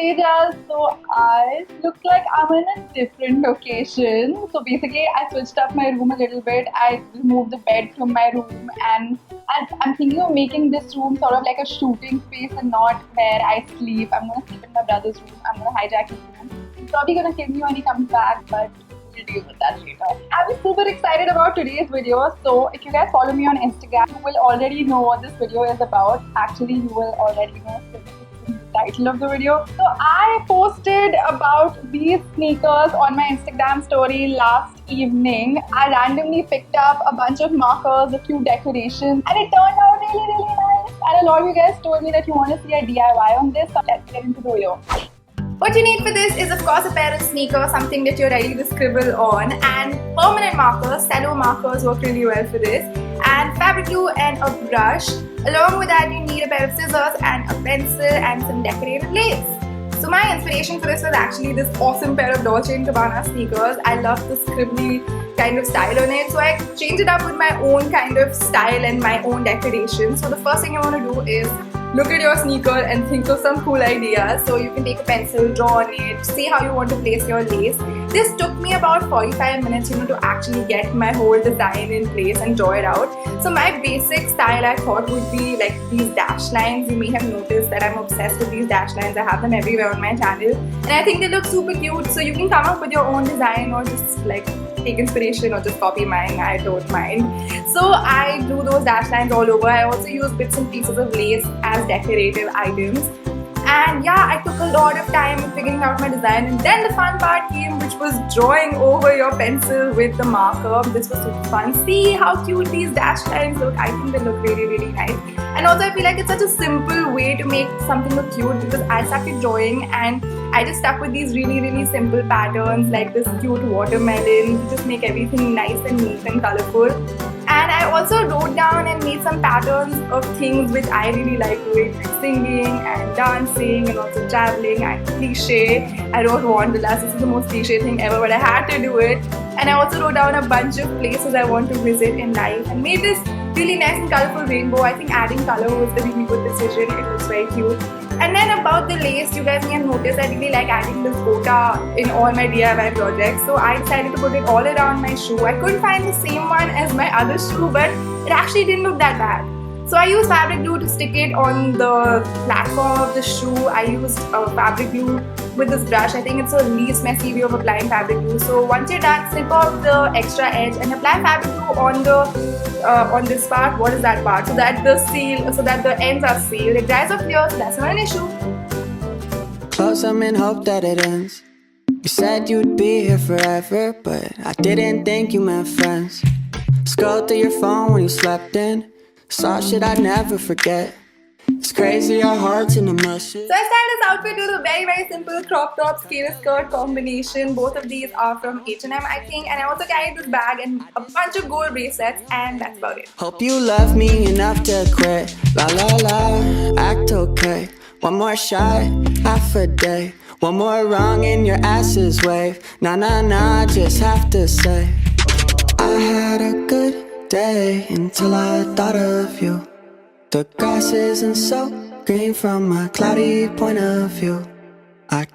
Tejas. So I look like I'm in a different location. So basically, I switched up my room a little bit. I removed the bed from my room, and I'm thinking of making this room sort of like a shooting space and not where I sleep. I'm gonna sleep in my brother's room. I'm gonna hijack his room. He's probably gonna kill me when he comes back, but we'll deal with that later. I was super excited about today's video. So if you guys follow me on Instagram, you will already know what this video is about. Actually, you will already know since it's in the title of the video. So I posted about these sneakers on my Instagram story last evening. I randomly picked up a bunch of markers, a cute decoration, and it turned out really nice. And a lot of you guys told me that you want to see a DIY on this. So let's get into the video. What you need for this is of course a pair of sneakers, something that you're ready to scribble on, and permanent markers. Cello markers work really well for this, and fabric glue and a brush. Along with that you need a pair of scissors and a pencil and some decorated lace. So my inspiration for this was actually this awesome pair of Dolce & Gabbana sneakers. I love the scribbly kind of style on it, so I changed it up with my own kind of style and my own decoration. So the first thing you want to do is look at your sneaker and think of some cool ideas. So you can take a pencil, draw on it, see how you want to place your lace. This took me about 45 minutes, to actually get my whole design in place and draw it out. So my basic style I thought would be like these dash lines. You may have noticed that I'm obsessed with these dash lines. I have them everywhere on my channel, and I think they look super cute. So you can come up with your own design or just like take inspiration or just copy mine. I don't mind. So I do those dash lines all over. I also use bits and pieces of lace as decorative items. And yeah, I took a lot of time figuring out my design, and then the fun part came, which was drawing over your pencil with the marker. This was super fun. See how cute these dash lines look. I think they look really nice. And also I feel like it's such a simple way to make something look cute, because I started drawing and I just stuck with these really simple patterns like this cute watermelon to just make everything nice and neat and colorful. And I also wrote down and made some patterns of things which I really like doing, like singing and dancing and also traveling and cliche. I wrote wanderlust. This is the most cliche thing ever, but I had to do it. And I also wrote down a bunch of places I want to visit in life and made this really nice and colorful rainbow. I think adding color was a really good decision. It looks very cute. And then about the lace, you guys may have noticed I really like adding this gota in all my DIY projects. So I decided to put it all around my shoe. I couldn't find the same one as my other shoe, but it actually didn't look that bad. So I used fabric glue to stick it on the platform of the shoe. I used fabric glue with this brush. I think it's the least messy way of applying fabric glue. So once you're done, snip off the extra edge and apply fabric glue on this part. What is that part? So that the ends are sealed. It dries off clear, so that's not an issue. Close them and hope that it ends. You said you'd be here forever, but I didn't think you meant friends. Scrolled through your phone when you slept in. Saw shit I'd never forget. It's crazy our hearts in the mush. So I styled this outfit with a very simple crop top skater skirt combination. Both of these are from H&M, I think. And I also carried this bag and a bunch of gold bracelets, and that's about it. Hope you love me enough to quit. La la la, act okay. One more shot, half a day. One more wrong and your asses wave. Nah, just have to say I had a good day until I thought of you. The grass isn't so green from a cloudy point of view.